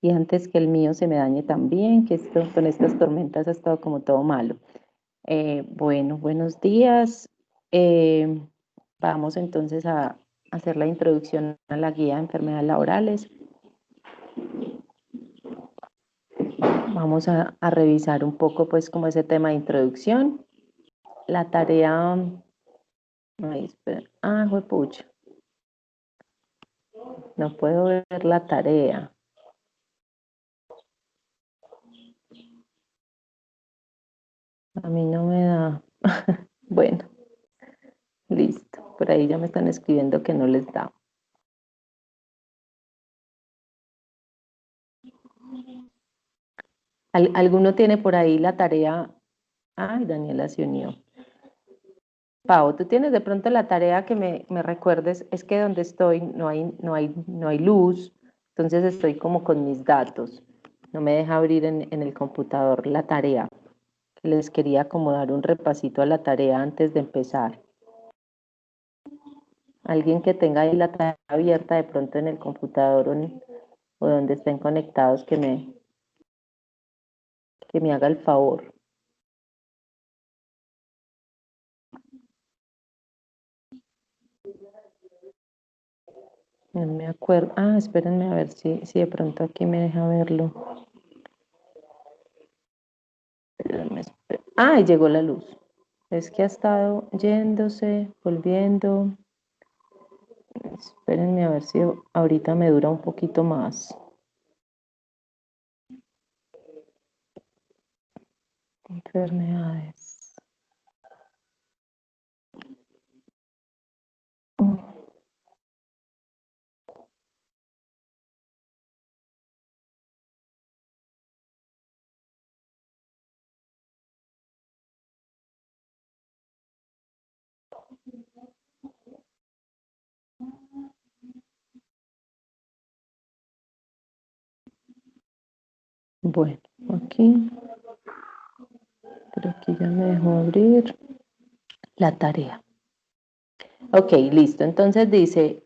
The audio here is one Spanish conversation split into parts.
y antes que el mío se me dañe también, que esto con estas tormentas ha estado como todo malo. Bueno, buenos días. Eh, Vamos entonces a hacer la introducción a la guía de enfermedades laborales. Vamos a revisar un poco pues como ese tema de introducción. La tarea, ay, espera, juepucha, no puedo ver la tarea. A mí no me da. Bueno, listo. Por ahí ya me están escribiendo que no les da. ¿Alguno tiene por ahí la tarea? Ay, Daniela se unió. Pau, tú tienes de pronto la tarea que me recuerdes, es que donde estoy no hay luz, entonces estoy como con mis datos. No me deja abrir en el computador la tarea. Les quería como dar un repasito a la tarea antes de empezar. Alguien que tenga ahí la tarea abierta de pronto en el computador o donde estén conectados que me haga el favor. No me acuerdo. Espérenme a ver si de pronto aquí me deja verlo. Llegó la luz. Es que ha estado yéndose, volviendo. Espérenme a ver si ahorita me dura un poquito más. Enfermedades. Bueno, aquí, pero aquí ya me dejó abrir la tarea. Ok, listo. Entonces dice,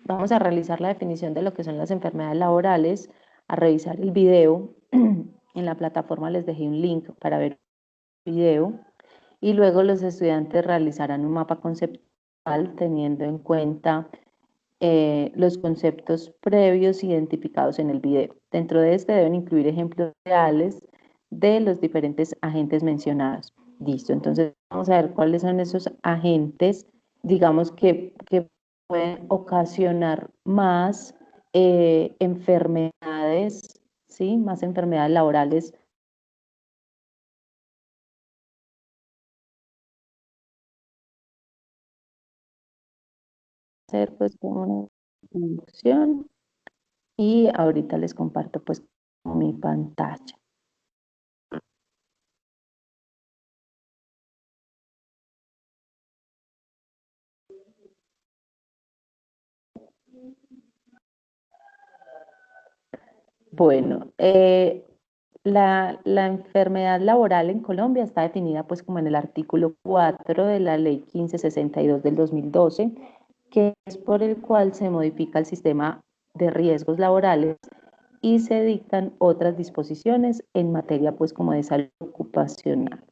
vamos a realizar la definición de lo que son las enfermedades laborales, a revisar el video. En la plataforma les dejé un link para ver el video y luego los estudiantes realizarán un mapa conceptual teniendo en cuenta los conceptos previos identificados en el video. Dentro de este deben incluir ejemplos reales de los diferentes agentes mencionados. Listo, entonces vamos a ver cuáles son esos agentes, digamos que pueden ocasionar más enfermedades, ¿sí? Más enfermedades laborales. Hacer pues como una introducción y ahorita les comparto pues mi pantalla. Bueno, la enfermedad laboral en Colombia está definida pues como en el artículo 4 de la ley 1562 del 2012, que es por el cual se modifica el sistema de riesgos laborales y se dictan otras disposiciones en materia pues como de salud ocupacional.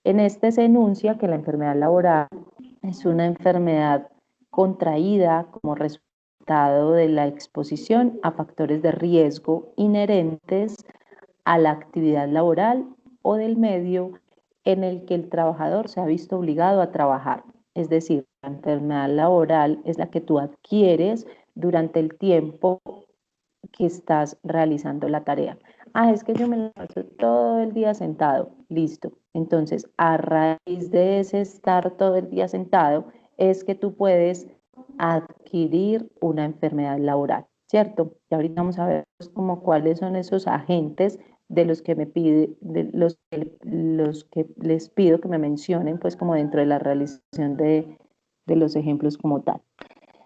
En este se enuncia que la enfermedad laboral es una enfermedad contraída como resultado de la exposición a factores de riesgo inherentes a la actividad laboral o del medio en el que el trabajador se ha visto obligado a trabajar. Es decir, la enfermedad laboral es la que tú adquieres durante el tiempo que estás realizando la tarea. Es que yo me la paso todo el día sentado. Listo. Entonces, a raíz de ese estar todo el día sentado, es que tú puedes adquirir una enfermedad laboral, ¿cierto? Y ahorita vamos a ver como cuáles son esos agentes de los que me pide, de los que les pido que me mencionen, pues como dentro de la realización de los ejemplos como tal.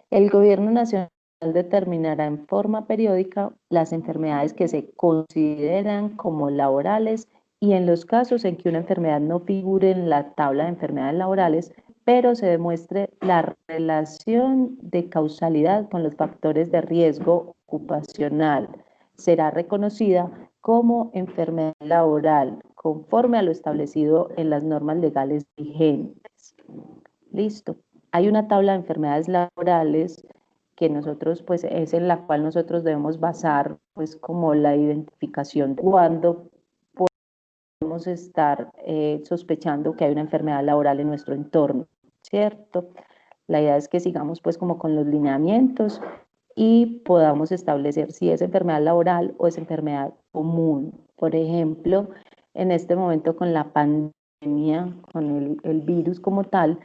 El gobierno nacional determinará en forma periódica las enfermedades que se consideran como laborales y en los casos en que una enfermedad no figure en la tabla de enfermedades laborales, pero se demuestre la relación de causalidad con los factores de riesgo ocupacional será reconocida como enfermedad laboral, conforme a lo establecido en las normas legales vigentes. Listo. Hay una tabla de enfermedades laborales que nosotros, pues, es en la cual nosotros debemos basar, pues, como la identificación de cuándo podemos estar sospechando que hay una enfermedad laboral en nuestro entorno, ¿cierto? La idea es que sigamos, pues, como con los lineamientos y podamos establecer si es enfermedad laboral o es enfermedad común. Por ejemplo, en este momento con la pandemia, con el virus como tal,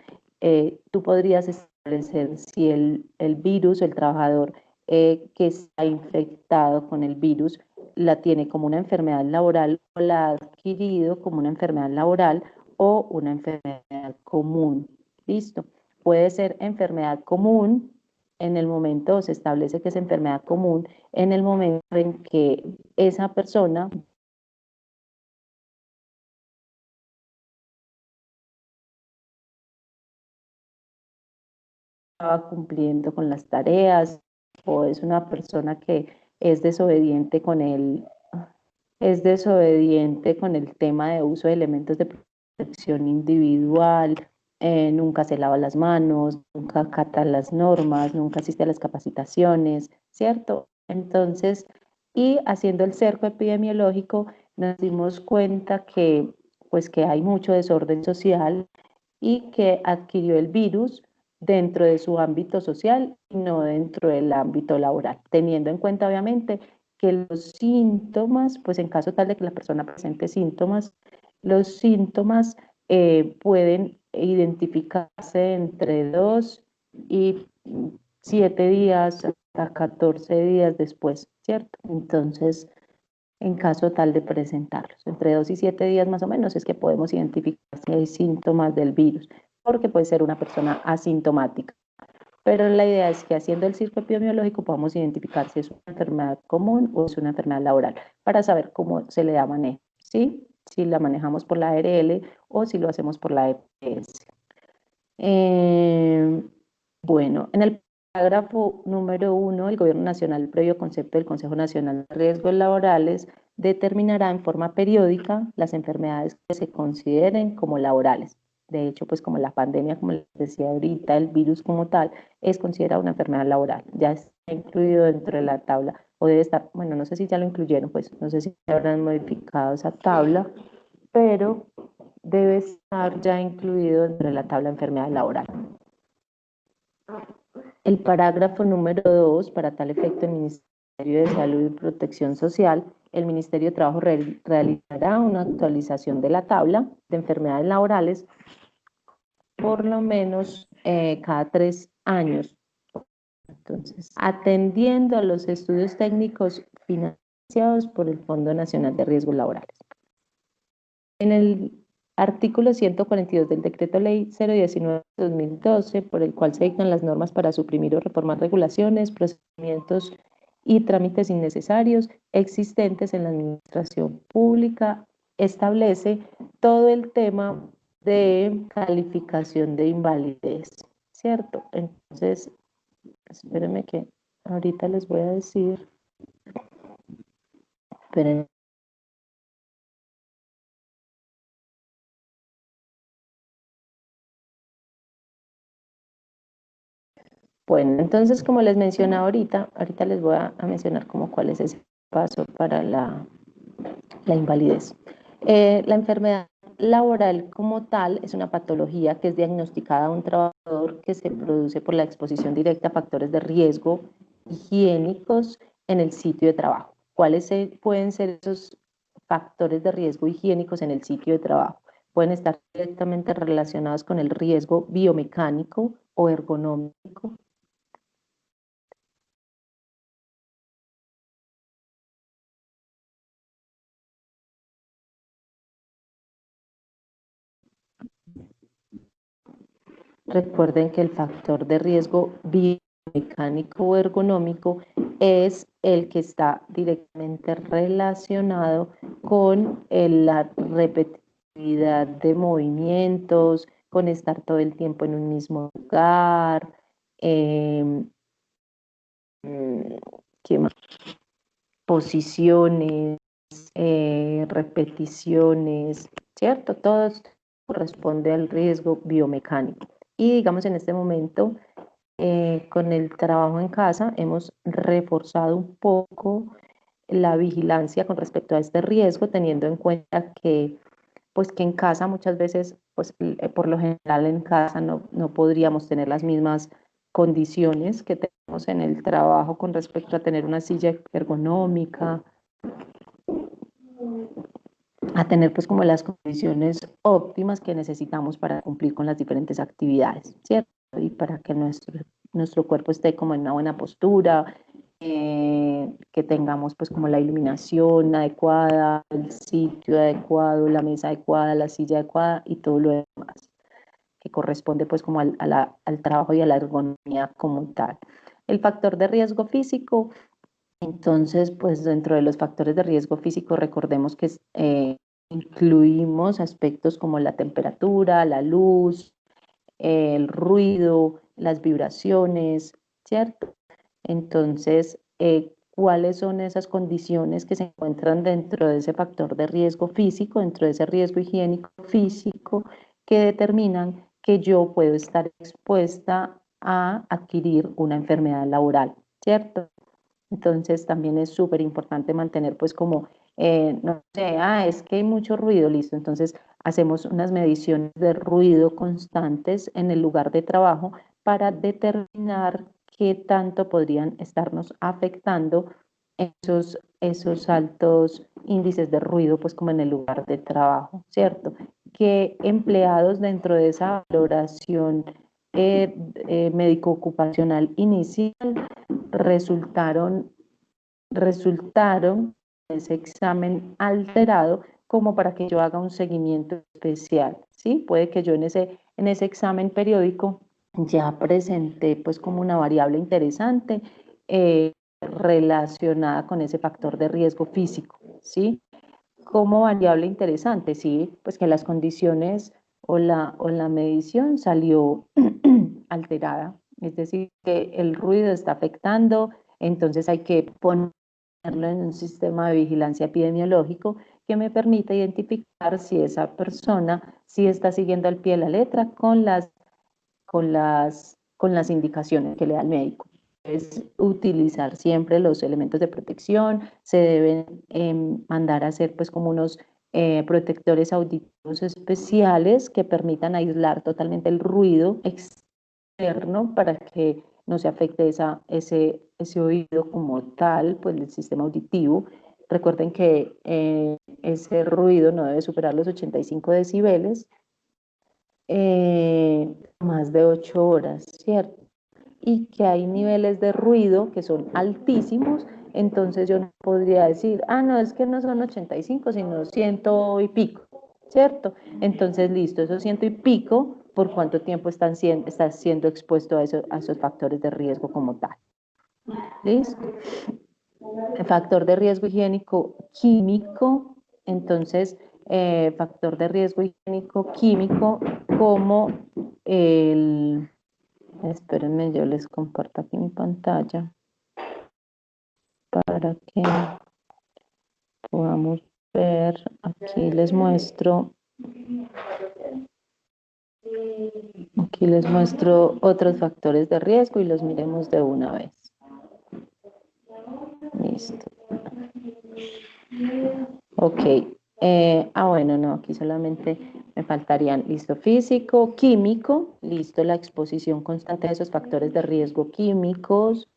tú podrías establecer si el virus o el trabajador que está infectado con el virus la tiene como una enfermedad laboral o la ha adquirido como una enfermedad laboral o una enfermedad común. ¿Listo? Puede ser enfermedad común en el momento, se establece que es enfermedad común en el momento en que esa persona estaba cumpliendo con las tareas o es una persona que es desobediente con el tema de uso de elementos de protección individual, nunca se lava las manos, nunca acata las normas, nunca asiste a las capacitaciones, ¿cierto? Entonces, y haciendo el cerco epidemiológico, nos dimos cuenta que, pues, que hay mucho desorden social y que adquirió el virus dentro de su ámbito social y no dentro del ámbito laboral, teniendo en cuenta obviamente que los síntomas, pues en caso tal de que la persona presente síntomas, los síntomas pueden identificarse entre 2 y 7 días hasta 14 días después, ¿cierto? Entonces, en caso tal de presentarlos. Entre 2 y 7 días más o menos es que podemos identificar si hay síntomas del virus, porque puede ser una persona asintomática. Pero la idea es que haciendo el circo epidemiológico podamos identificar si es una enfermedad común o es una enfermedad laboral, para saber cómo se le da manejo, ¿sí? Si la manejamos por la ARL o si lo hacemos por la EPS. Bueno, en el parágrafo número 1, el Gobierno Nacional, previo concepto del Consejo Nacional de Riesgos Laborales, determinará en forma periódica las enfermedades que se consideren como laborales. De hecho, pues como la pandemia, como les decía ahorita, el virus como tal, es considerada una enfermedad laboral. Ya está incluido dentro de la tabla, o debe estar, bueno, no sé si ya lo incluyeron, pues no sé si habrán modificado esa tabla, pero debe estar ya incluido dentro de la tabla de enfermedad laboral. El parágrafo número 2, para tal efecto, el Ministerio de Salud y Protección Social, el Ministerio de Trabajo realizará una actualización de la tabla de enfermedades laborales por lo menos cada 3 años. Entonces, atendiendo a los estudios técnicos financiados por el Fondo Nacional de Riesgos Laborales. En el artículo 142 del Decreto Ley 019/2012, por el cual se dictan las normas para suprimir o reformar regulaciones, procedimientos y trámites innecesarios existentes en la administración pública, establece todo el tema de calificación de invalidez, ¿cierto? Entonces, espérenme que ahorita les voy a decir, espérenme. Bueno, entonces, como les mencionaba ahorita les voy a mencionar como cuál es ese paso para la invalidez. La enfermedad laboral como tal es una patología que es diagnosticada a un trabajador que se produce por la exposición directa a factores de riesgo higiénicos en el sitio de trabajo. ¿Cuáles pueden ser esos factores de riesgo higiénicos en el sitio de trabajo? Pueden estar directamente relacionados con el riesgo biomecánico o ergonómico. Recuerden que el factor de riesgo biomecánico o ergonómico es el que está directamente relacionado con la repetitividad de movimientos, con estar todo el tiempo en un mismo lugar. Eh, ¿Qué más? posiciones, repeticiones, ¿cierto? Todo esto corresponde al riesgo biomecánico. Y digamos en este momento, con el trabajo en casa, hemos reforzado un poco la vigilancia con respecto a este riesgo, teniendo en cuenta que, pues, que en casa muchas veces, pues, por lo general en casa no podríamos tener las mismas condiciones que tenemos en el trabajo con respecto a tener una silla ergonómica, a tener pues como las condiciones óptimas que necesitamos para cumplir con las diferentes actividades, ¿cierto? Y para que nuestro cuerpo esté como en una buena postura, que tengamos pues como la iluminación adecuada, el sitio adecuado, la mesa adecuada, la silla adecuada y todo lo demás que corresponde pues como al trabajo y a la ergonomía como tal. El factor de riesgo físico, entonces pues dentro de los factores de riesgo físico recordemos que incluimos aspectos como la temperatura, la luz, el ruido, las vibraciones, ¿cierto? Entonces, ¿cuáles son esas condiciones que se encuentran dentro de ese factor de riesgo físico, dentro de ese riesgo higiénico físico, que determinan que yo puedo estar expuesta a adquirir una enfermedad laboral, ¿cierto? Entonces también es súper importante mantener pues como, no sé, es que hay mucho ruido, listo. Entonces hacemos unas mediciones de ruido constantes en el lugar de trabajo para determinar qué tanto podrían estarnos afectando esos altos índices de ruido pues como en el lugar de trabajo, ¿cierto? Que empleados dentro de esa valoración médico ocupacional inicial resultaron, resultaron ese examen alterado como para que yo haga un seguimiento especial, ¿sí? Puede que yo en ese examen periódico ya presenté pues como una variable interesante relacionada con ese factor de riesgo físico, ¿sí? Como variable interesante, sí, pues que las condiciones o la medición salió alterada, es decir, que el ruido está afectando, entonces hay que ponerlo en un sistema de vigilancia epidemiológico que me permita identificar si esa persona sí está siguiendo al pie de la letra con las indicaciones que le da el médico. Es utilizar siempre los elementos de protección, se deben mandar a hacer pues como unos protectores auditivos especiales que permitan aislar totalmente el ruido externo para que no se afecte ese oído como tal, pues el sistema auditivo. Recuerden que ese ruido no debe superar los 85 decibeles más de 8 horas, ¿cierto? Y que hay niveles de ruido que son altísimos, entonces yo no podría decir, no, es que no son 85, sino 100 y pico, ¿cierto? Entonces, listo, esos 100 y pico, ¿por cuánto tiempo estás siendo expuesto a esos factores de riesgo como tal? ¿Listo? El factor de riesgo higiénico químico, entonces, factor de riesgo higiénico químico como el... Espérenme, yo les comparto aquí mi pantalla para que podamos ver. Aquí les muestro otros factores de riesgo y los miremos de una vez. Listo. Ok. Bueno, no, aquí solamente me faltarían, listo, físico, químico, listo, la exposición constante a esos factores de riesgo químicos.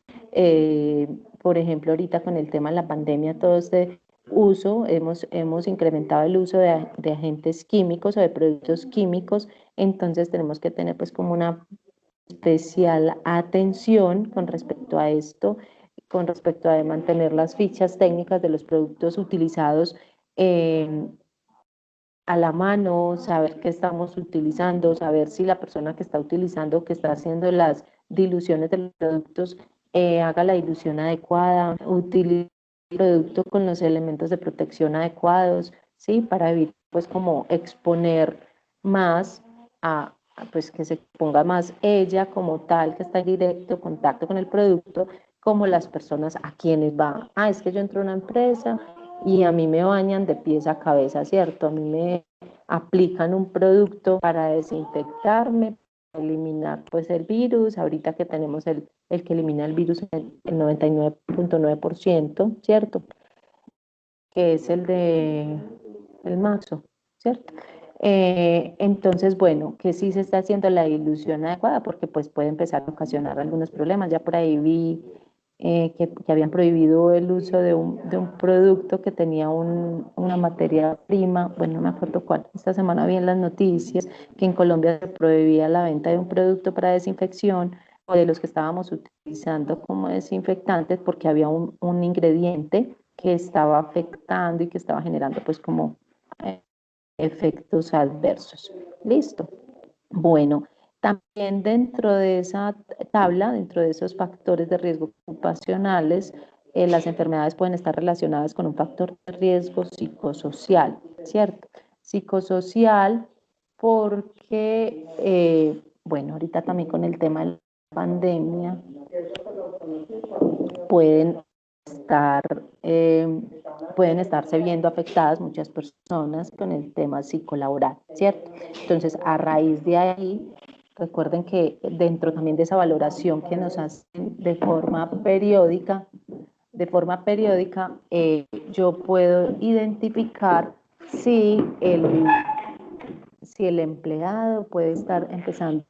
Por ejemplo, ahorita con el tema de la pandemia, todo este uso, hemos incrementado el uso de agentes químicos o de productos químicos, entonces tenemos que tener pues como una especial atención con respecto a esto, con respecto a mantener las fichas técnicas de los productos utilizados eh, a la mano, saber qué estamos utilizando, saber si la persona que está utilizando, que está haciendo las diluciones de los productos, haga la dilución adecuada, utilice el producto con los elementos de protección adecuados, ¿sí? Para evitar pues como exponer más pues que se ponga más ella como tal, que está en directo contacto con el producto, como las personas a quienes va. Ah, es que yo entro a una empresa y a mí me bañan de pies a cabeza, ¿cierto? A mí me aplican un producto para desinfectarme, para eliminar pues el virus. Ahorita que tenemos el que elimina el virus en el 99.9%, ¿cierto? Que es el de el Maxo, ¿cierto? Entonces, bueno, que sí se está haciendo la dilución adecuada porque pues puede empezar a ocasionar algunos problemas. Ya por ahí vi que habían prohibido el uso de un producto que tenía una materia prima, bueno, no me acuerdo cuál. Esta semana vi en las noticias que en Colombia se prohibía la venta de un producto para desinfección o de los que estábamos utilizando como desinfectantes porque había un ingrediente que estaba afectando y que estaba generando pues como efectos adversos. Listo. Bueno, también dentro de esa tabla, dentro de esos factores de riesgo ocupacionales, las enfermedades pueden estar relacionadas con un factor de riesgo psicosocial, ¿cierto? Psicosocial porque, bueno, ahorita también con el tema de la pandemia, pueden estar, pueden estarse viendo afectadas muchas personas con el tema psicolaboral, ¿cierto? Entonces, a raíz de ahí, recuerden que dentro también de esa valoración que nos hacen de forma periódica, yo puedo identificar si si el empleado puede estar empezando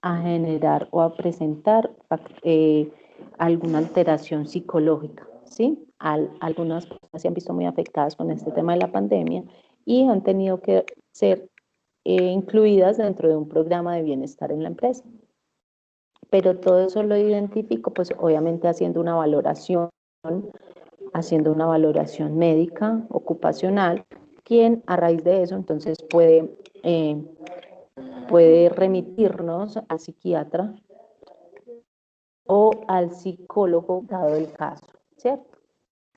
a generar o a presentar alguna alteración psicológica, ¿sí? Algunas personas se han visto muy afectadas con este tema de la pandemia y han tenido que ser incluidas dentro de un programa de bienestar en la empresa. Pero todo eso lo identifico, pues obviamente haciendo una valoración médica, ocupacional, quien a raíz de eso entonces puede remitirnos al psiquiatra o al psicólogo dado el caso, ¿cierto?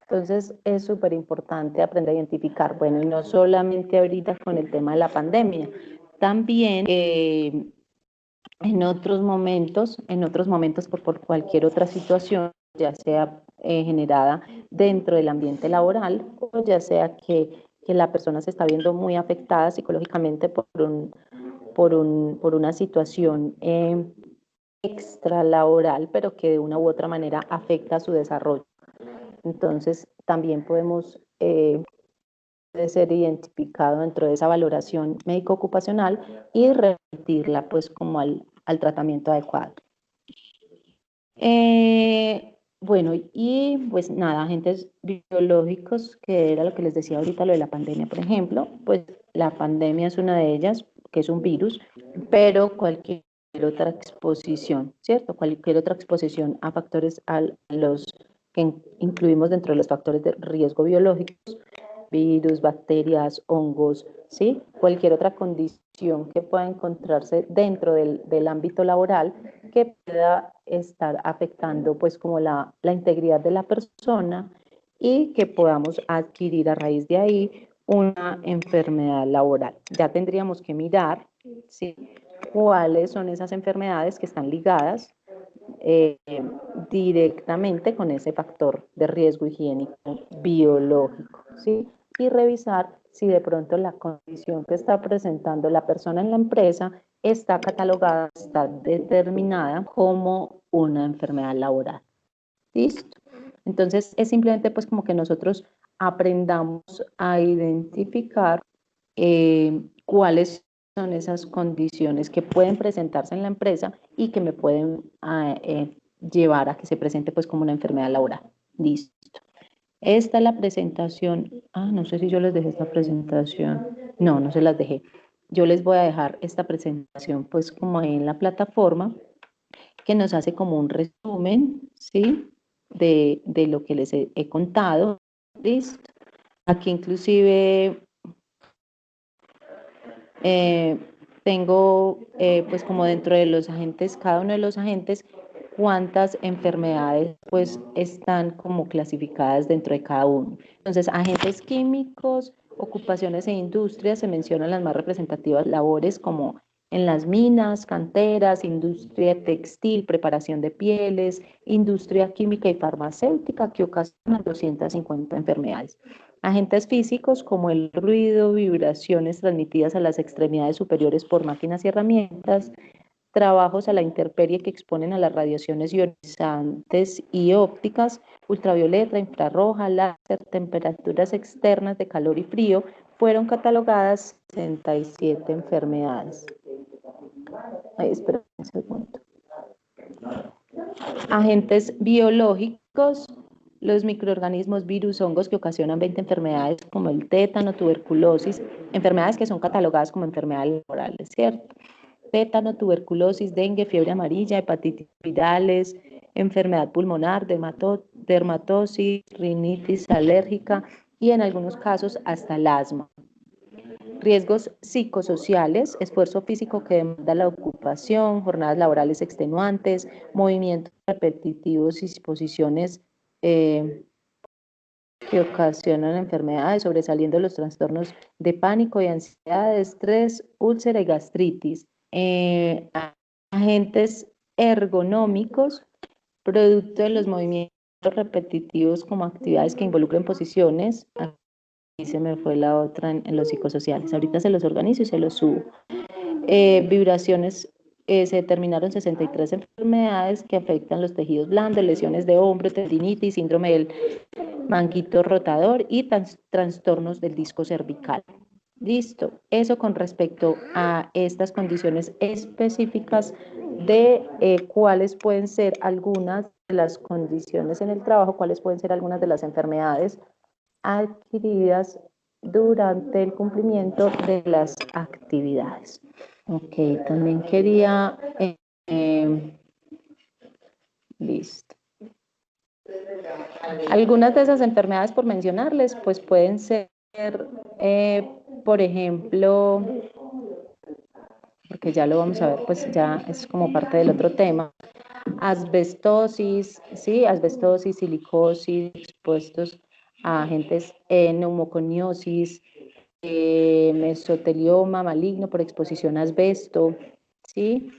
Entonces es súper importante aprender a identificar, bueno, y no solamente ahorita con el tema de la pandemia, también en otros momentos por cualquier otra situación, ya sea generada dentro del ambiente laboral o ya sea que la persona se está viendo muy afectada psicológicamente por una situación extralaboral, pero que de una u otra manera afecta su desarrollo. Entonces, también puede ser identificado dentro de esa valoración médico-ocupacional y remitirla pues como al tratamiento adecuado. Bueno, y pues nada, agentes biológicos, que era lo que les decía ahorita, lo de la pandemia, por ejemplo, pues la pandemia es una de ellas, que es un virus, pero cualquier otra exposición, ¿cierto? Cualquier otra exposición a factores a los que incluimos dentro de los factores de riesgo biológicos, virus, bacterias, hongos, ¿sí? Cualquier otra condición que pueda encontrarse dentro del ámbito laboral que pueda estar afectando pues como la integridad de la persona y que podamos adquirir a raíz de ahí una enfermedad laboral. Ya tendríamos que mirar, ¿sí? Cuáles son esas enfermedades que están ligadas eh, directamente con ese factor de riesgo higiénico biológico, ¿sí? Y revisar si de pronto la condición que está presentando la persona en la empresa está catalogada, está determinada como una enfermedad laboral. ¿Listo? Entonces es simplemente pues como que nosotros aprendamos a identificar cuáles son esas condiciones que pueden presentarse en la empresa y que me pueden llevar a que se presente pues como una enfermedad laboral. Listo. Esta es la presentación. Ah, no sé si yo les dejé esta presentación. No, no se las dejé. Yo les voy a dejar esta presentación pues como ahí en la plataforma que nos hace como un resumen, ¿sí? De lo que les he contado. Listo. Aquí inclusive eh, tengo pues como dentro de los agentes, cada uno de los agentes, cuántas enfermedades pues están como clasificadas dentro de cada uno. Entonces, agentes químicos, ocupaciones e industrias, se mencionan las más representativas labores como en las minas, canteras, industria textil, preparación de pieles, industria química y farmacéutica que ocasionan 250 enfermedades. Agentes físicos como el ruido, vibraciones transmitidas a las extremidades superiores por máquinas y herramientas, trabajos a la intemperie que exponen a las radiaciones ionizantes y ópticas, ultravioleta, infrarroja, láser, temperaturas externas de calor y frío, fueron catalogadas 67 enfermedades. Ay, espera un segundo. Agentes biológicos, los microorganismos, virus, hongos que ocasionan 20 enfermedades como el tétano, tuberculosis, enfermedades que son catalogadas como enfermedades laborales, ¿cierto? Tétano, tuberculosis, dengue, fiebre amarilla, hepatitis virales, enfermedad pulmonar, dermatosis, rinitis alérgica y en algunos casos hasta el asma. Riesgos psicosociales, esfuerzo físico que demanda la ocupación, jornadas laborales extenuantes, movimientos repetitivos y posiciones que ocasionan enfermedades, sobresaliendo los trastornos de pánico y ansiedad, estrés, úlcera y gastritis. Agentes ergonómicos, producto de los movimientos repetitivos como actividades que involucren posiciones. Aquí se me fue la otra en los psicosociales. Ahorita se los organizo y se los subo. Vibraciones, se determinaron 63 enfermedades que afectan los tejidos blandos, lesiones de hombro, tendinitis, síndrome del manguito rotador y trastornos del disco cervical. Listo, eso con respecto a estas condiciones específicas de cuáles pueden ser algunas de las condiciones en el trabajo, cuáles pueden ser algunas de las enfermedades adquiridas durante el cumplimiento de las actividades. Ok, también quería, listo. Algunas de esas enfermedades, por mencionarles, pues pueden ser, por ejemplo, porque ya lo vamos a ver, pues ya es como parte del otro tema, asbestosis, sí, asbestosis, silicosis, expuestos a agentes, neumoconiosis, mesotelioma maligno por exposición a asbesto, ¿sí?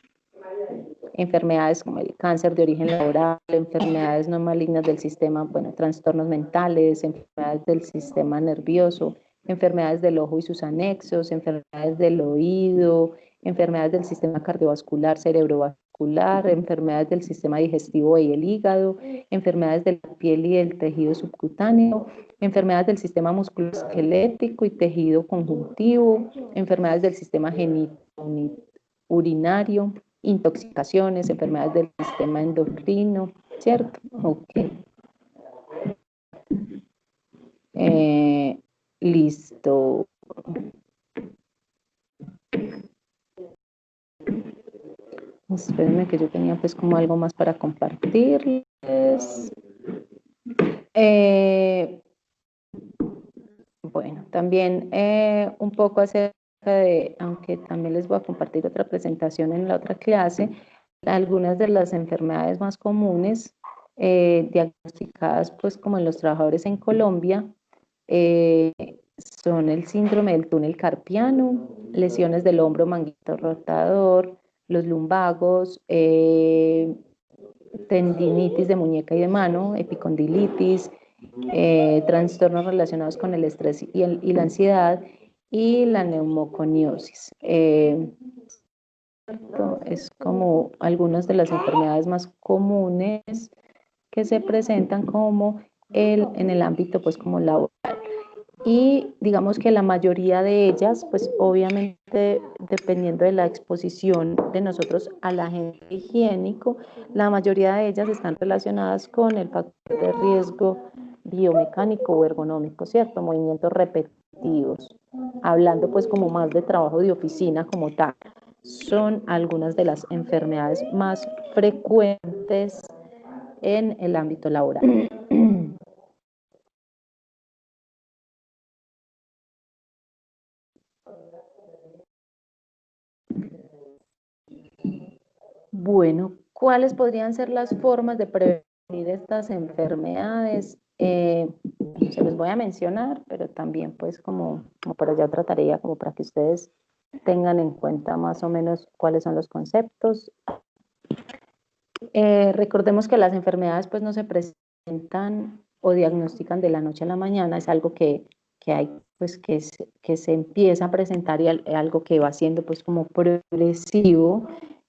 Enfermedades como el cáncer de origen laboral, enfermedades no malignas del sistema, bueno, trastornos mentales, enfermedades del sistema nervioso, enfermedades del ojo y sus anexos, enfermedades del oído, enfermedades del sistema cardiovascular, cerebrovascular, enfermedades del sistema digestivo y el hígado, enfermedades de la piel y del tejido subcutáneo, enfermedades del sistema musculoesquelético y tejido conjuntivo, enfermedades del sistema urinario, intoxicaciones, enfermedades del sistema endocrino, ¿cierto? Ok. Listo. Espérenme que yo tenía pues como algo más para compartirles. Bueno, también un poco acerca de, aunque también les voy a compartir otra presentación en la otra clase, algunas de las enfermedades más comunes diagnosticadas pues como en los trabajadores en Colombia son el síndrome del túnel carpiano, lesiones del hombro manguito rotador, los lumbagos, tendinitis de muñeca y de mano, epicondilitis, trastornos relacionados con el estrés y la ansiedad y la neumoconiosis. Es como algunas de las enfermedades más comunes que se presentan como en el ámbito pues como laboral. Y digamos que la mayoría de ellas, pues obviamente dependiendo de la exposición de nosotros al agente higiénico, la mayoría de ellas están relacionadas con el factor de riesgo biomecánico o ergonómico, ¿cierto? Movimientos repetitivos, hablando pues como más de trabajo de oficina como tal. Son algunas de las enfermedades más frecuentes en el ámbito laboral. Bueno, ¿cuáles podrían ser las formas de prevenir estas enfermedades? Se los voy a mencionar, pero también pues como para ya otra tarea, como para que ustedes tengan en cuenta más o menos cuáles son los conceptos. Recordemos que las enfermedades pues no se presentan o diagnostican de la noche a la mañana, es algo que hay pues que se empieza a presentar y algo que va siendo pues como progresivo,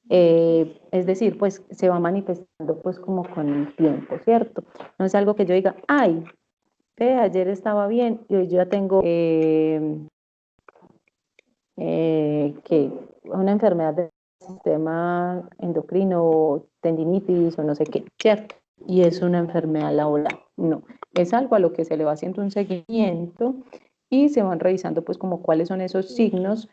es decir, pues se va manifestando pues como con el tiempo, ¿cierto? No es algo que yo diga, ay, ayer estaba bien y hoy yo ya tengo que una enfermedad del sistema endocrino, tendinitis o no sé qué, ¿cierto? Y es una enfermedad laboral. No, es algo a lo que se le va haciendo un seguimiento y se van revisando pues como cuáles son esos signos,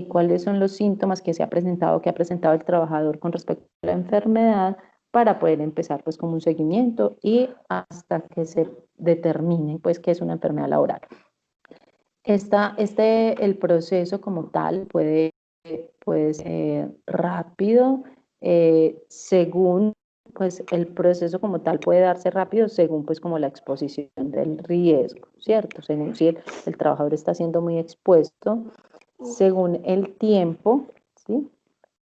cuáles son los síntomas que se ha presentado, que ha presentado el trabajador con respecto a la enfermedad para poder empezar pues como un seguimiento y hasta que se determine pues que es una enfermedad laboral. El proceso como tal puede ser rápido, según, pues el proceso como tal puede darse rápido según pues como la exposición del riesgo, ¿cierto? Según si el trabajador está siendo muy expuesto, según el tiempo, ¿sí?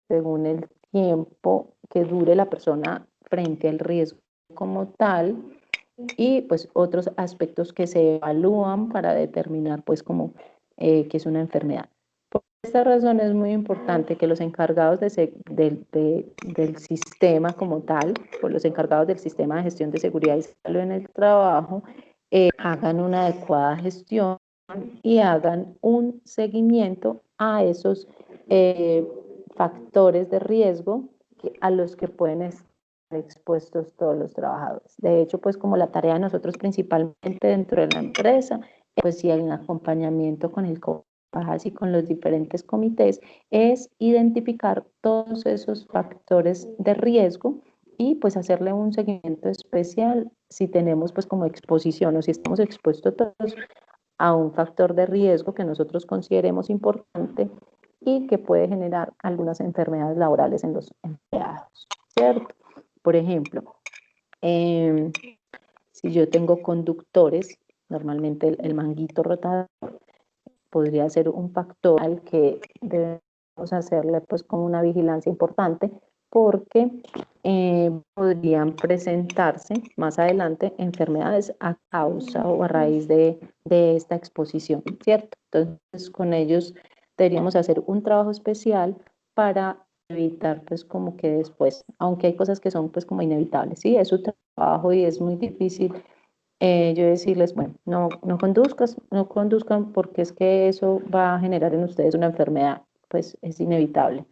Según el tiempo que dure la persona frente al riesgo como tal, y pues otros aspectos que se evalúan para determinar pues como que es una enfermedad. Por esta razón es muy importante que los encargados del sistema como tal, por los encargados del sistema de gestión de seguridad y salud en el trabajo, hagan una adecuada gestión y hagan un seguimiento a esos factores de riesgo a los que pueden estar expuestos todos los trabajadores. De hecho, pues como la tarea de nosotros principalmente dentro de la empresa, pues sí hay un acompañamiento con el COPAS y con los diferentes comités, es identificar todos esos factores de riesgo y pues hacerle un seguimiento especial si tenemos pues como exposición o si estamos expuestos todos a un factor de riesgo que nosotros consideremos importante y que puede generar algunas enfermedades laborales en los empleados, ¿cierto? Por ejemplo, si yo tengo conductores, normalmente el manguito rotador podría ser un factor al que debemos hacerle pues como una vigilancia importante porque podrían presentarse más adelante enfermedades a causa o a raíz de esta exposición, ¿cierto? Entonces con ellos deberíamos hacer un trabajo especial para evitar pues como que después, aunque hay cosas que son pues como inevitables, sí, es su trabajo y es muy difícil yo decirles, bueno, no conduzcan porque es que eso va a generar en ustedes una enfermedad, pues es inevitable.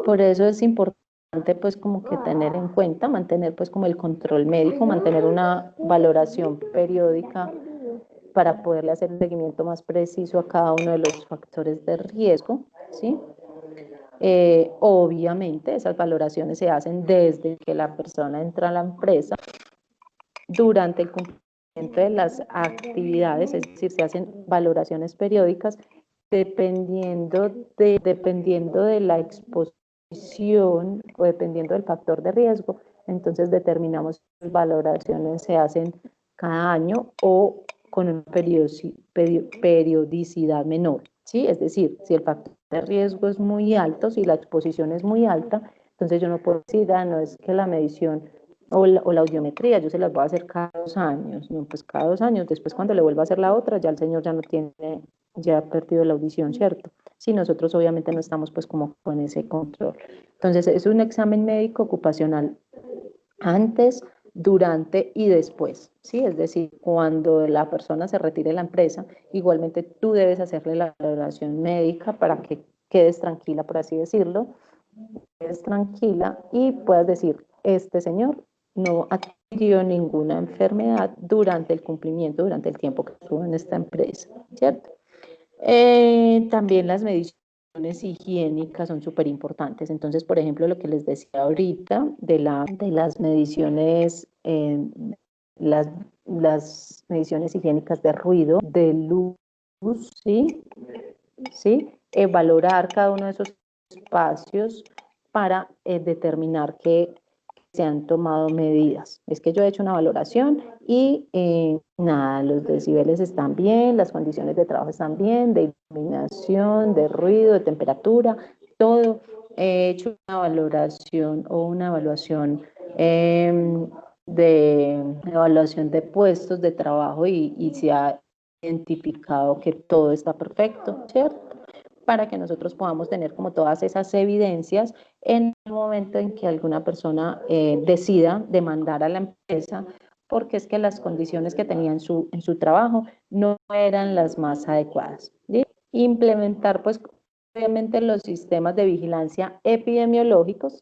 Por eso es importante pues como que tener en cuenta, mantener pues como el control médico, mantener una valoración periódica para poderle hacer un seguimiento más preciso a cada uno de los factores de riesgo, ¿sí? Obviamente esas valoraciones se hacen desde que la persona entra a la empresa, durante el cumplimiento de las actividades, es decir, se hacen valoraciones periódicas dependiendo de la exposición o dependiendo del factor de riesgo, entonces determinamos si las valoraciones se hacen cada año o con una periodicidad menor, ¿sí? Es decir, si el factor de riesgo es muy alto, si la exposición es muy alta, entonces yo no puedo decir, no es que la medición o la audiometría, yo se las voy a hacer cada 2 años, no, pues cada 2 años, después cuando le vuelva a hacer la otra, ya el señor ya no tiene, ya ha perdido la audición, ¿cierto? Sí, nosotros obviamente no estamos pues como con ese control. Entonces es un examen médico ocupacional antes, durante y después, ¿sí? Es decir, cuando la persona se retire de la empresa, igualmente tú debes hacerle la valoración médica para que quedes tranquila, por así decirlo, quedes tranquila y puedas decir, este señor no adquirió ninguna enfermedad durante el cumplimiento, durante el tiempo que estuvo en esta empresa, ¿cierto? También las mediciones higiénicas son súper importantes. Entonces, por ejemplo, lo que les decía ahorita de las mediciones, las, las mediciones higiénicas de ruido, de luz, ¿sí? ¿Sí? Valorar cada uno de esos espacios para determinar que se han tomado medidas. Es que yo he hecho una valoración y nada, los decibeles están bien, las condiciones de trabajo están bien, de iluminación, de ruido, de temperatura, todo. He hecho una valoración o una evaluación de puestos de trabajo y se ha identificado que todo está perfecto, ¿cierto? Para que nosotros podamos tener como todas esas evidencias en el momento en que alguna persona decida demandar a la empresa porque es que las condiciones que tenía en su trabajo no eran las más adecuadas. ¿Sí? Implementar pues obviamente los sistemas de vigilancia epidemiológicos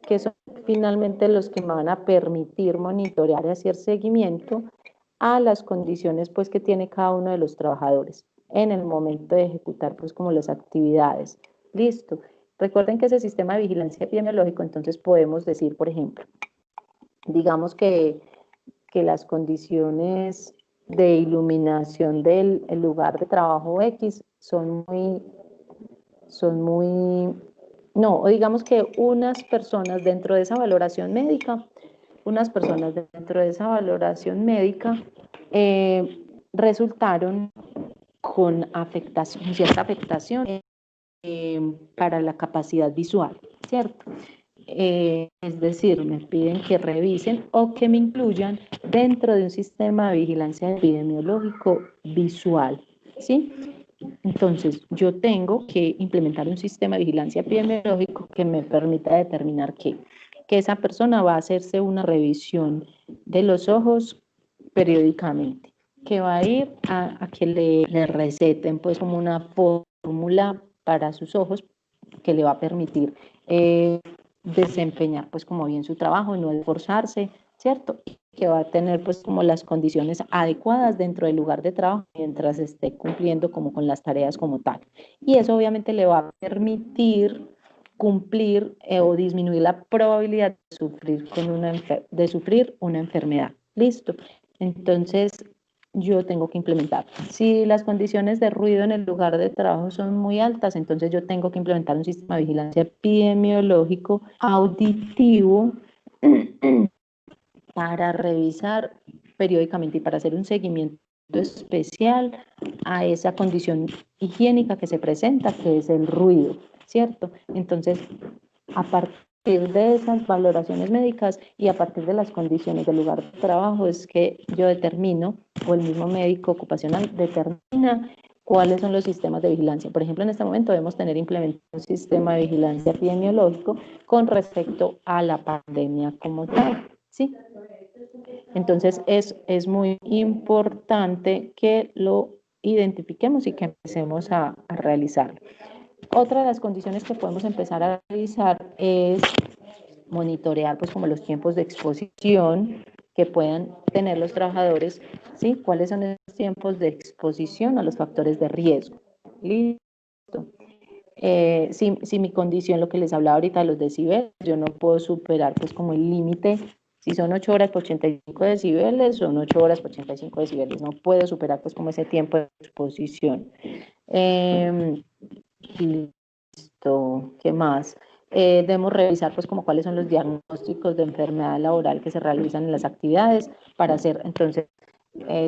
que son finalmente los que me van a permitir monitorear y hacer seguimiento a las condiciones pues que tiene cada uno de los trabajadores en el momento de ejecutar pues como las actividades. Listo. Recuerden que ese sistema de vigilancia epidemiológico, entonces podemos decir, por ejemplo, digamos que las condiciones de iluminación del lugar de trabajo X no, o digamos que unas personas dentro de esa valoración médica, resultaron con afectación, cierta afectación para la capacidad visual, ¿cierto? Es decir, me piden que revisen o que me incluyan dentro de un sistema de vigilancia epidemiológico visual, ¿sí? Entonces, yo tengo que implementar un sistema de vigilancia epidemiológico que me permita determinar que esa persona va a hacerse una revisión de los ojos periódicamente, que va a ir a que le receten pues como una fórmula para sus ojos que le va a permitir desempeñar pues como bien su trabajo, no esforzarse, ¿cierto? Y que va a tener pues como las condiciones adecuadas dentro del lugar de trabajo mientras esté cumpliendo como con las tareas como tal. Y eso obviamente le va a permitir cumplir o disminuir la probabilidad de sufrir una enfermedad. Listo. Entonces, yo tengo que implementar. Si las condiciones de ruido en el lugar de trabajo son muy altas, entonces yo tengo que implementar un sistema de vigilancia epidemiológico auditivo para revisar periódicamente y para hacer un seguimiento especial a esa condición higiénica que se presenta, que es el ruido, ¿cierto? Entonces, a partir de esas valoraciones médicas y a partir de las condiciones del lugar de trabajo es que yo determino, o el mismo médico ocupacional determina cuáles son los sistemas de vigilancia. Por ejemplo, en este momento debemos tener implementado un sistema de vigilancia epidemiológico con respecto a la pandemia como tal, ¿sí? Entonces, es muy importante que lo identifiquemos y que empecemos a realizarlo. Otra de las condiciones que podemos empezar a realizar es monitorear pues como los tiempos de exposición que puedan tener los trabajadores, ¿sí? ¿Cuáles son esos tiempos de exposición a los factores de riesgo? Listo. Si mi condición, lo que les hablaba ahorita de los decibeles, yo no puedo superar pues como el límite, si son 8 horas por 85 decibeles, son 8 horas por 85 decibeles, no puedo superar pues como ese tiempo de exposición. Listo, ¿qué más? Debemos revisar pues como cuáles son los diagnósticos de enfermedad laboral que se realizan en las actividades para hacer entonces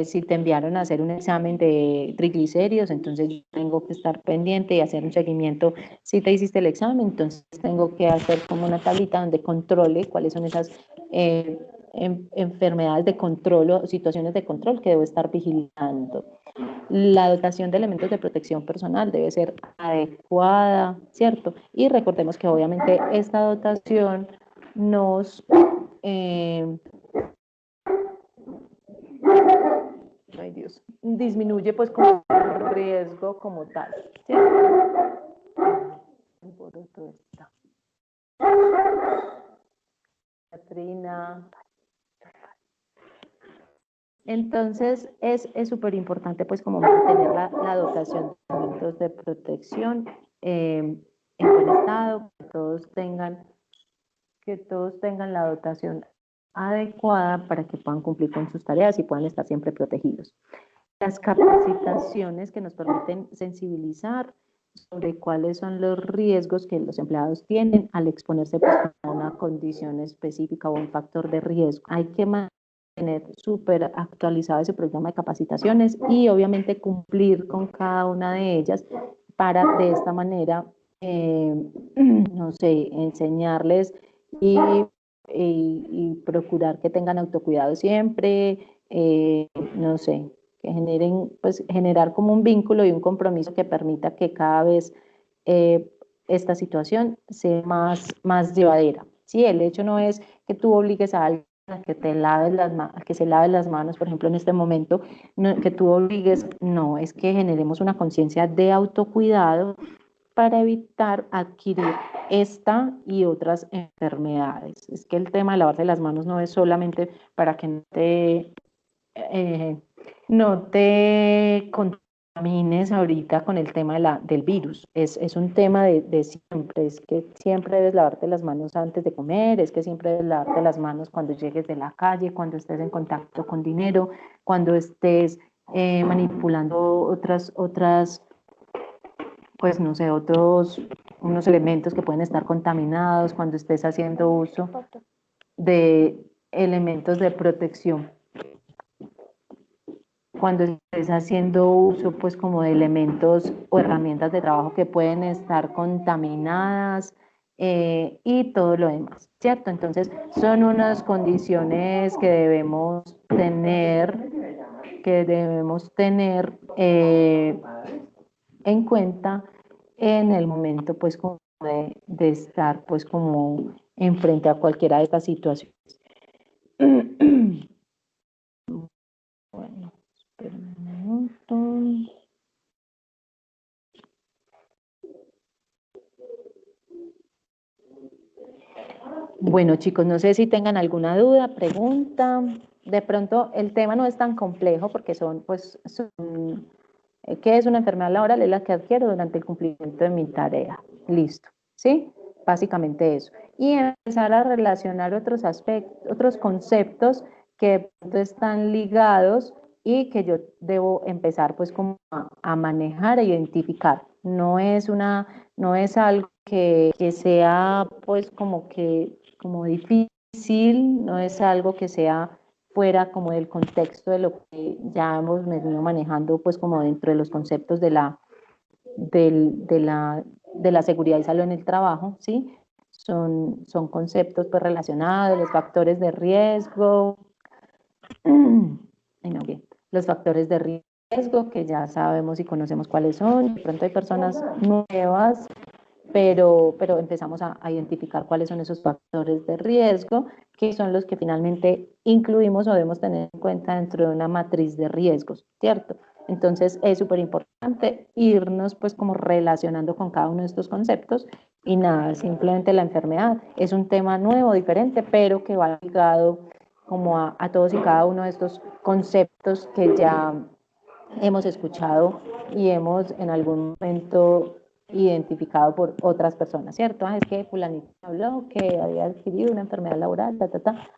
si te enviaron a hacer un examen de triglicéridos, entonces yo tengo que estar pendiente y hacer un seguimiento. Si te hiciste el examen, entonces tengo que hacer como una tablita donde controle cuáles son esas enfermedades de control o situaciones de control que debo estar vigilando. La dotación de elementos de protección personal debe ser adecuada, ¿cierto? Y recordemos que obviamente esta dotación nos... ay Dios, disminuye pues como el riesgo como tal, ¿cierto? Por otro está. Catrina. Entonces es súper importante pues como mantener la dotación de elementos de protección en buen estado, que todos tengan la dotación adecuada para que puedan cumplir con sus tareas y puedan estar siempre protegidos. Las capacitaciones que nos permiten sensibilizar sobre cuáles son los riesgos que los empleados tienen al exponerse pues, a una condición específica o un factor de riesgo. Hay que tener súper actualizado ese programa de capacitaciones y obviamente cumplir con cada una de ellas para de esta manera, no sé, enseñarles y, y procurar que tengan autocuidado siempre, no sé, que generen, pues generar como un vínculo y un compromiso que permita que cada vez esta situación sea más llevadera. Sí, el hecho no es que tú obligues a alguien a que te laves a que se lave las manos, por ejemplo, en este momento, no, que tú obligues, no, es que generemos una conciencia de autocuidado para evitar adquirir esta y otras enfermedades. Es que el tema de lavarse las manos no es solamente para que no te contamines ahorita con el tema del virus. Es un tema de siempre. Es que siempre debes lavarte las manos antes de comer, es que siempre debes lavarte las manos cuando llegues de la calle, cuando estés en contacto con dinero, cuando estés manipulando otras, pues no sé, unos elementos que pueden estar contaminados, cuando estés haciendo uso de elementos de protección, cuando estés haciendo uso pues como de elementos o herramientas de trabajo que pueden estar contaminadas y todo lo demás, ¿cierto? Entonces son unas condiciones que debemos tener en cuenta en el momento pues como de estar pues como enfrente a cualquiera de estas situaciones. Bueno, espera un minuto. Bueno, chicos, no sé si tengan alguna duda, pregunta. De pronto el tema no es tan complejo porque ¿qué es una enfermedad laboral? Es la que adquiero durante el cumplimiento de mi tarea. Listo, ¿sí? Básicamente eso. Y empezar a relacionar otros aspectos, otros conceptos que de pronto están ligados y que yo debo empezar pues como a manejar e identificar. No es algo que sea pues como difícil, no es algo que sea fuera como del contexto de lo que ya hemos venido manejando pues como dentro de los conceptos de la seguridad y salud en el trabajo, ¿sí? Son conceptos pues relacionados, los factores de riesgo, ay, no, bien, los factores de riesgo que ya sabemos y conocemos cuáles son, de pronto hay personas nuevas pero empezamos a identificar cuáles son esos factores de riesgo, que son los que finalmente incluimos o debemos tener en cuenta dentro de una matriz de riesgos, ¿cierto? Entonces es súper importante irnos pues como relacionando con cada uno de estos conceptos y nada, simplemente la enfermedad es un tema nuevo, diferente, pero que va ligado como a todos y cada uno de estos conceptos que ya hemos escuchado y hemos en algún momento identificado por otras personas, ¿cierto? Es que fulanito habló que había adquirido una enfermedad laboral,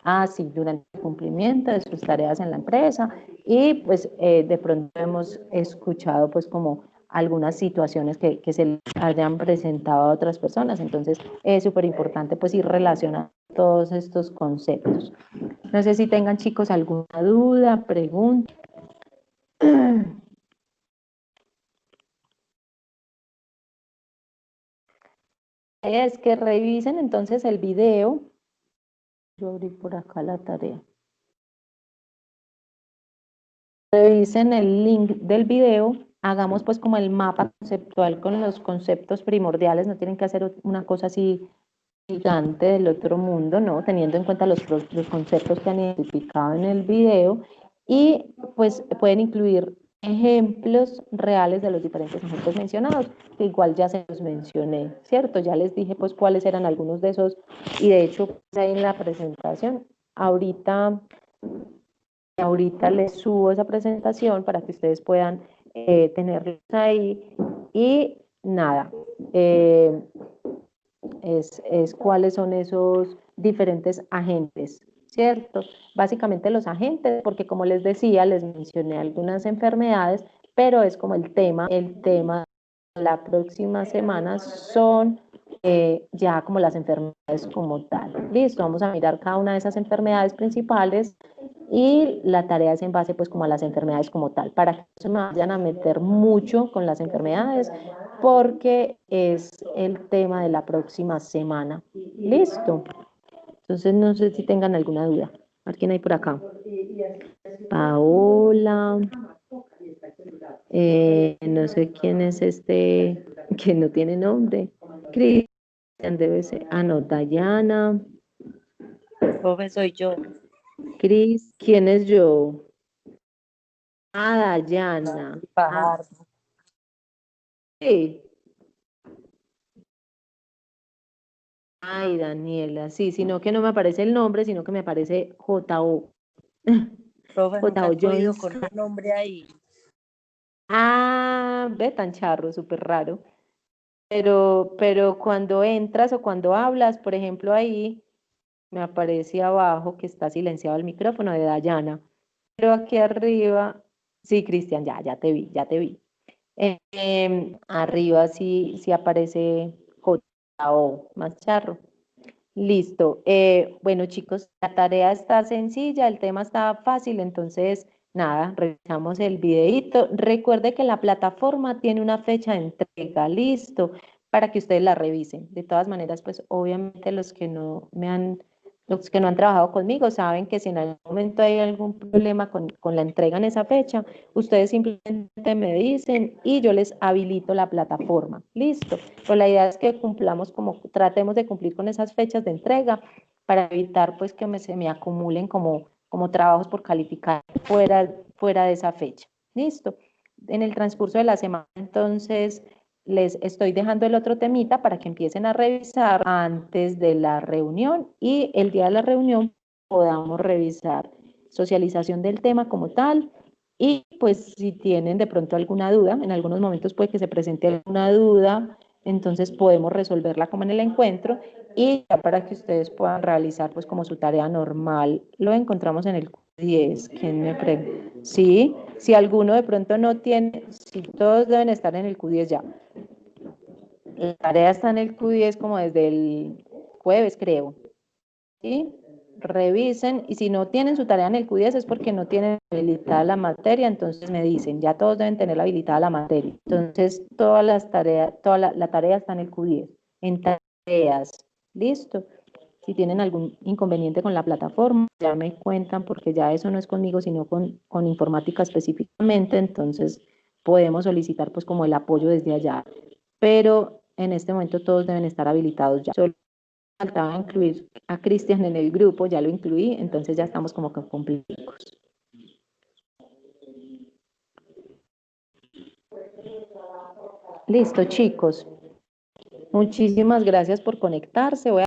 Ah, sí, durante el cumplimiento de sus tareas en la empresa y pues de pronto hemos escuchado pues como algunas situaciones que se le hayan presentado a otras personas, entonces es súper importante pues ir relacionando todos estos conceptos. No sé si tengan chicos alguna duda, pregunta. Es que revisen entonces el video. Yo abrí por acá la tarea. Revisen el link del video. Hagamos pues como el mapa conceptual con los conceptos primordiales. No tienen que hacer una cosa así gigante del otro mundo, ¿no? Teniendo en cuenta los conceptos que han identificado en el video y pues pueden incluir ejemplos reales de los diferentes ejemplos mencionados, que igual ya se los mencioné, ¿cierto? Ya les dije pues cuáles eran algunos de esos y de hecho pues, ahí en la presentación, ahorita les subo esa presentación para que ustedes puedan tenerlos ahí y nada, es cuáles son esos diferentes agentes, ¿cierto? Básicamente los agentes, porque como les decía, les mencioné algunas enfermedades, pero es como el tema de la próxima semana son ya como las enfermedades como tal. Listo, vamos a mirar cada una de esas enfermedades principales y la tarea es en base pues como a las enfermedades como tal, para que no se me vayan a meter mucho con las enfermedades, porque es el tema de la próxima semana. ¿Listo? Entonces no sé si tengan alguna duda. A ver quién hay por acá. Paola, no sé quién es este, que no tiene nombre. Cristian debe ser, no, Dayana. Profe, soy yo. Cris, ¿quién es yo? Dayana. Fajardo. Sí. Ay, Daniela, sí, sino que no me aparece el nombre, sino que me aparece J.O. Profe, nunca J.O. he podido Jones. con ese nombre ahí. Ve tan charro, súper raro. Pero cuando entras o cuando hablas, por ejemplo, ahí me aparece abajo que está silenciado el micrófono de Dayana. Pero aquí arriba, sí, Cristian, ya te vi, ya te vi. Arriba sí aparece J.O. más charro. Listo. Bueno, chicos, la tarea está sencilla, el tema está fácil, entonces, nada, revisamos el videito. Recuerde que la plataforma tiene una fecha de entrega, listo, para que ustedes la revisen. De todas maneras, pues obviamente los que no han trabajado conmigo saben que si en algún momento hay algún problema con la entrega en esa fecha, ustedes simplemente me dicen y yo les habilito la plataforma. Listo. Pero la idea es que cumplamos tratemos de cumplir con esas fechas de entrega para evitar pues que se me acumulen como trabajos por calificar fuera de esa fecha. Listo. En el transcurso de la semana, entonces, les estoy dejando el otro temita para que empiecen a revisar antes de la reunión y el día de la reunión podamos revisar socialización del tema como tal y pues si tienen de pronto alguna duda, en algunos momentos puede que se presente alguna duda, entonces podemos resolverla como en el encuentro y ya para que ustedes puedan realizar pues como su tarea normal. Lo encontramos en el Q10. ¿Quién me pregunta? Sí, si alguno de pronto no tiene, si todos deben estar en el Q10 ya. La tarea está en el Q10 como desde el jueves, creo. ¿Sí? Revisen y si no tienen su tarea en el Q10 es porque no tienen habilitada la materia, entonces me dicen, ya todos deben tener habilitada la materia. Entonces, todas las tareas, la tarea está en el Q10, en tareas. ¿Listo? Si tienen algún inconveniente con la plataforma, ya me cuentan porque ya eso no es conmigo, sino con informática específicamente, entonces podemos solicitar pues como el apoyo desde allá. Pero en este momento todos deben estar habilitados ya. Solo faltaba incluir a Cristian en el grupo, ya lo incluí, entonces ya estamos como que cumplidos. Listo, chicos. Muchísimas gracias por conectarse. Voy a